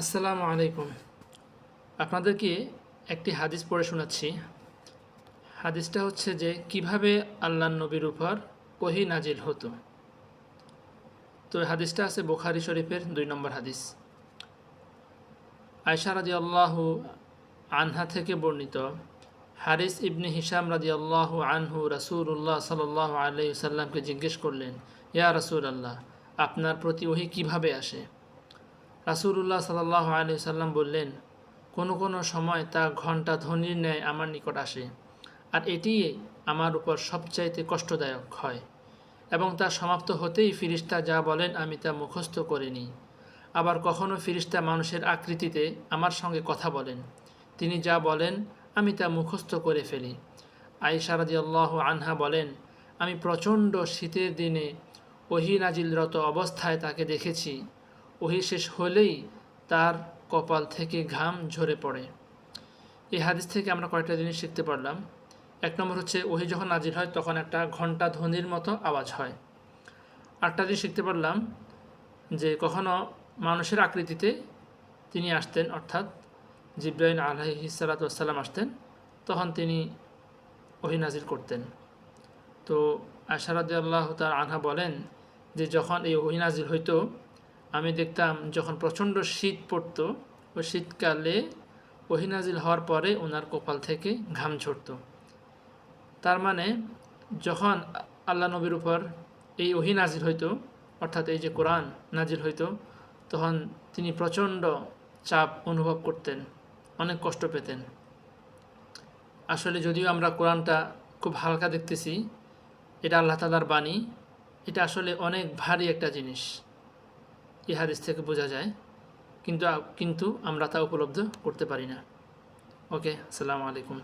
আসসালামু আলাইকুম। আপনাদেরকে একটি হাদিস পড়ে শোনাচ্ছি। হাদিসটা হচ্ছে যে কিভাবে আল্লাহর নবীর উপর ওহী নাজিল হতো। তো এই হাদিসটা আছে বুখারী শরীফের 2 নম্বর হাদিস। আয়েশা রাদিয়াল্লাহু আনহা থেকে বর্ণিত, হারিস ইবনে হিশাম রাদিয়াল্লাহু আনহু রাসূলুল্লাহ সাল্লাল্লাহু আলাইহি ওয়াসাল্লামকে জিজ্ঞেস করলেন, ইয়া রাসূলুল্লাহ, আপনার প্রতি ওহী কিভাবে আসে? রাসূলুল্লাহ সাল্লাল্লাহু আলাইহি ওয়াসাল্লাম বললেন, কোনো কোনো সময় তা ঘণ্টা ধ্বনির ন্যায় আমার নিকট আসে, আর এটিই আমার উপর সবচাইতে কষ্টদায়ক হয়, এবং তা সমাপ্ত হতেই ফিরিস্তা যা বলেন আমি তা মুখস্থ করে নিই। আবার কখনও ফিরিস্তা মানুষের আকৃতিতে আমার সঙ্গে কথা বলেন, তিনি যা বলেন আমি তা মুখস্থ করে ফেলি। আয়েশা রাদিয়াল্লাহু আনহা বলেন, আমি প্রচণ্ড শীতের দিনে ওহী নাজিলরত অবস্থায় তাকে দেখেছি। ওহী শেষ হলেই তার কপাল থেকে ঘাম ঝরে পড়ে। এই হাদিস থেকে আমরা কয়েকটা জিনিস শিখতে পারলাম। 1 নম্বর হচ্ছে, ওহী যখন নাজিল হয় তখন একটা ঘণ্টা ধ্বনির মতো আওয়াজ হয়। আরেকটা জিনিস শিখতে পারলাম যে কখনো মানুষের আকৃতিতে তিনি আসতেন, অর্থাৎ জিবরাইল আলাইহিস সালাতু ওয়াস সালাম আসতেন, তখন তিনি ওহী নাজিল করতেন। তো আয়েশা রাদিয়াল্লাহু তাআলা আনহা বলেন যে যখন এই ওহী নাজিল হইতো, আমি দেখতাম যখন প্রচণ্ড শীত পড়তো, ওই শীতকালে ওহী নাজিল হওয়ার পরে ওনার কপাল থেকে ঘাম ঝরত। তার মানে যখন আল্লাহ নবীর উপর এই ওহী নাজিল হইতো, অর্থাৎ এই যে কোরআন নাজিল হইতো, তখন তিনি প্রচণ্ড চাপ অনুভব করতেন, অনেক কষ্ট পেতেন। আসলে যদিও আমরা কোরআনটা খুব হালকা দেখতেছি, এটা আল্লাহ তাআলার বাণী, এটা আসলে অনেক ভারী একটা জিনিস, এই হাদিস থেকে বোঝা যায়, কিন্তু আমরা তা উপলব্ধ করতে পারি না। ওকে, আসসালামু আলাইকুম।